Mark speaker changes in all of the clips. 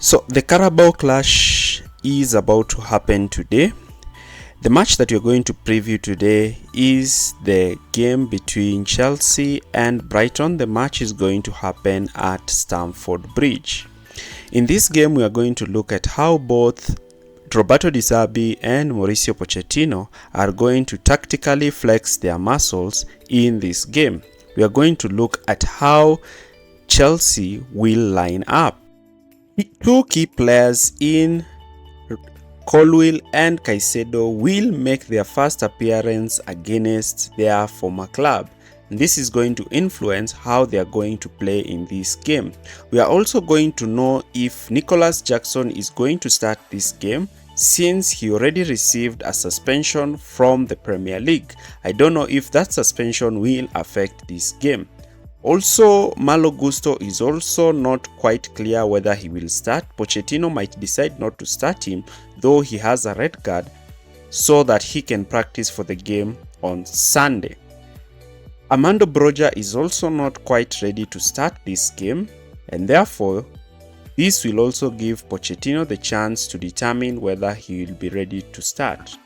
Speaker 1: So the Carabao Clash is about to happen today. The match that we're going to preview today is the game between Chelsea and Brighton. The match is going to happen at Stamford Bridge. In this game, we are going to look at how both Roberto Di Zerbi and Mauricio Pochettino are going to tactically flex their muscles in this game. We are going to look at how Chelsea will line up. Two key players in Colwill and Caicedo will make their first appearance against their former club. And this is going to influence how they are going to play in this game. We are also going to know if Nicholas Jackson is going to start this game, since he already received a suspension from the Premier League. I don't know if that suspension will affect this game. Also, Malo Gusto is also not quite clear whether he will start. Pochettino might decide not to start him, though he has a red card, so that he can practice for the game on Sunday. Armando Broja is also not quite ready to start this game, and therefore, this will also give Pochettino the chance to determine whether he will be ready to start.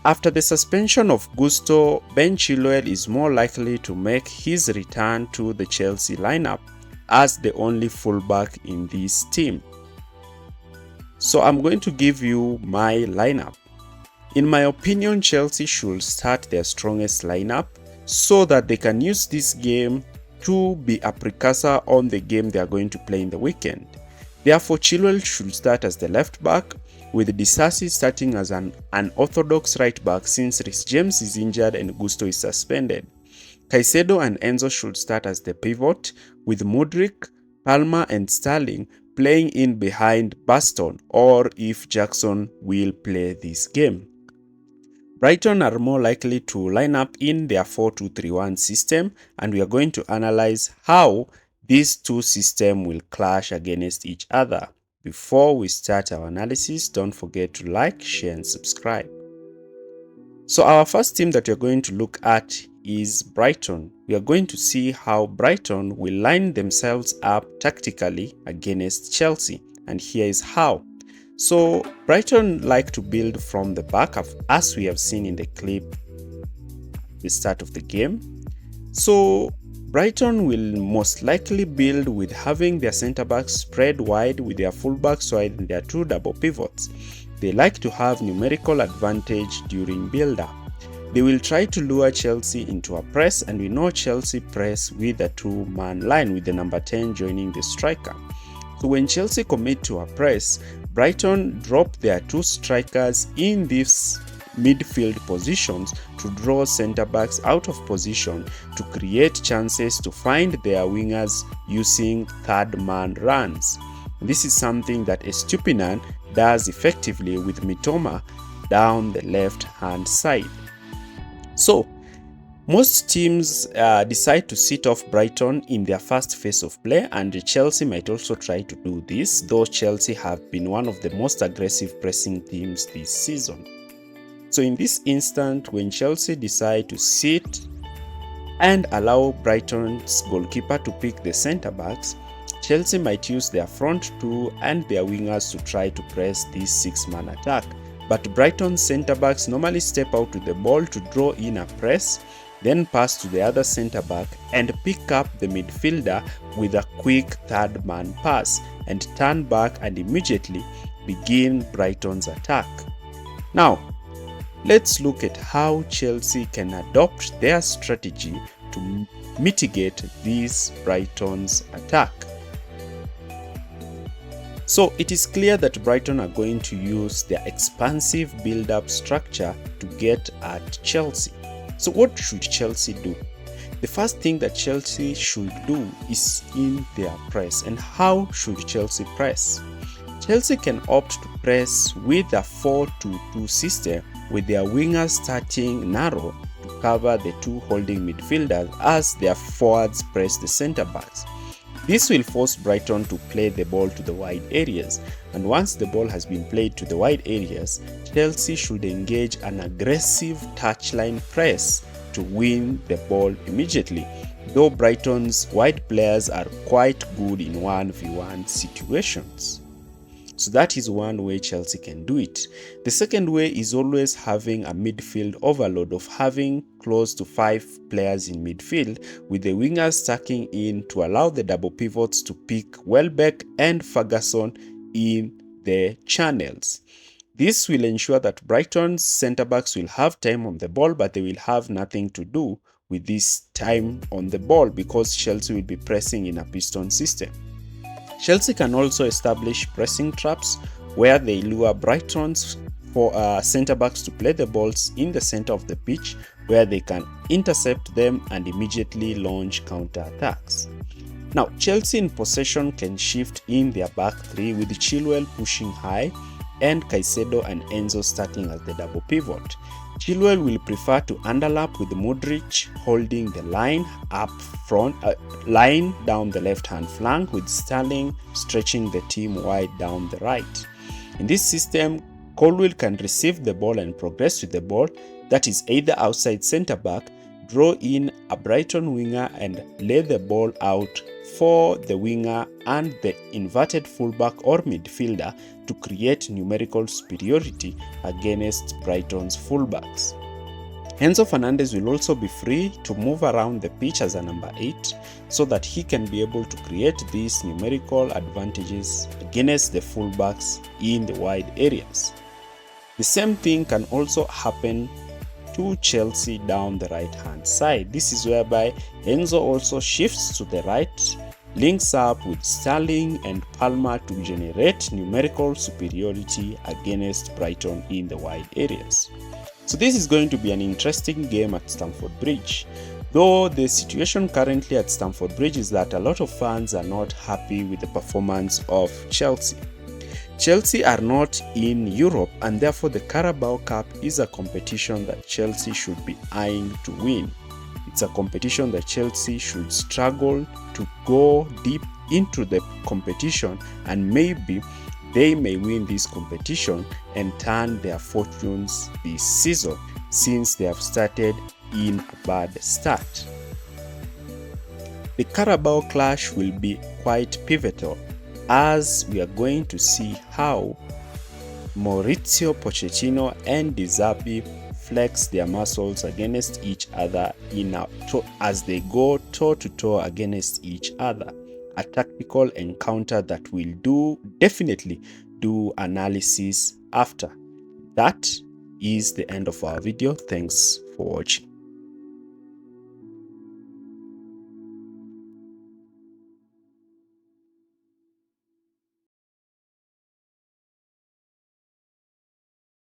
Speaker 1: After the suspension of Gusto, Ben Chilwell is more likely to make his return to the Chelsea lineup as the only fullback in this team. So I'm going to give you my lineup. In my opinion, Chelsea should start their strongest lineup so that they can use this game to be a precursor on the game they are going to play in the weekend. Therefore, Chilwell should start as the left back, with Di Zerbi starting as an unorthodox right back since Reece James is injured and Gusto is suspended. Caicedo and Enzo should start as the pivot, with Mudryk, Palmer and Sterling playing in behind Baston, or if Jackson will play this game. Brighton are more likely to line up in their 4-2-3-1 system, and we are going to analyze how these two systems will clash against each other. Before we start our analysis, don't forget to like, share and subscribe. So our first team that we're going to look at is Brighton. We are going to see how Brighton will line themselves up tactically against Chelsea, and here is how. So Brighton like to build from the back, as we have seen in the clip at the start of the game. So Brighton will most likely build with having their centre-backs spread wide with their full-backs wide and their two double pivots. They like to have numerical advantage during build-up. They will try to lure Chelsea into a press, and we know Chelsea press with a two-man line with the number 10 joining the striker. So when Chelsea commit to a press, Brighton drop their two strikers in these midfield positions to draw centre-backs out of position to create chances to find their wingers using third-man runs. This is something that Estupinan does effectively with Mitoma down the left-hand side. So, most teams decide to sit off Brighton in their first phase of play, and Chelsea might also try to do this, though Chelsea have been one of the most aggressive pressing teams this season. So in this instant, when Chelsea decide to sit and allow Brighton's goalkeeper to pick the centre-backs, Chelsea might use their front two and their wingers to try to press this six-man attack. But Brighton's centre-backs normally step out with the ball to draw in a press, then pass to the other centre-back and pick up the midfielder with a quick third-man pass and turn back and immediately begin Brighton's attack. Now, let's look at how Chelsea can adopt their strategy to mitigate this Brighton's attack. So it is clear that Brighton are going to use their expansive build-up structure to get at Chelsea. So what should Chelsea do? The first thing that Chelsea should do is in their press. And how should Chelsea press? Chelsea can opt to press with a 4-2-2 system, with their wingers starting narrow to cover the two holding midfielders as their forwards press the centre-backs. This will force Brighton to play the ball to the wide areas, and once the ball has been played to the wide areas, Chelsea should engage an aggressive touchline press to win the ball immediately. though Brighton's wide players are quite good in 1v1 situations. So that is one way Chelsea can do it. The second way is always having a midfield overload of having close to 5 players in midfield, with the wingers stacking in to allow the double pivots to pick Welbeck and Ferguson in the channels. This will ensure that Brighton's centre-backs will have time on the ball, but they will have nothing to do with this time on the ball because Chelsea will be pressing in a piston system. Chelsea can also establish pressing traps where they lure Brighton's centre-backs to play the balls in the centre of the pitch, where they can intercept them and immediately launch counter-attacks. Now, Chelsea in possession can shift in their back three with Chilwell pushing high and Caicedo and Enzo starting as the double pivot. Chilwell will prefer to underlap with Modric holding the line up front, line down the left-hand flank, with Sterling stretching the team wide down the right. In this system, Colwill can receive the ball and progress with the ball, that is either outside centre-back, draw in a Brighton winger and lay the ball out for the winger and the inverted fullback or midfielder to create numerical superiority against Brighton's fullbacks. Enzo Fernandez will also be free to move around the pitch as a number 8 so that he can be able to create these numerical advantages against the fullbacks in the wide areas. The same thing can also happen to Chelsea down the right hand side. This is whereby Enzo also shifts to the right, links up with Sterling and Palmer to generate numerical superiority against Brighton in the wide areas. So this is going to be an interesting game at Stamford Bridge. Though the situation currently at Stamford Bridge is that a lot of fans are not happy with the performance of Chelsea. Chelsea are not in Europe, and therefore the Carabao Cup is a competition that Chelsea should be eyeing to win. It's a competition that Chelsea should struggle to go deep into the competition, and maybe they may win this competition and turn their fortunes this season, since they have started in a bad start. The Carabao Clash will be quite pivotal, as we are going to see how Maurizio Pochettino and De Zerbi flex their muscles against each other as they go toe-to-toe against each other. A tactical encounter that we'll definitely do analysis after. That is the end of our video. Thanks for watching.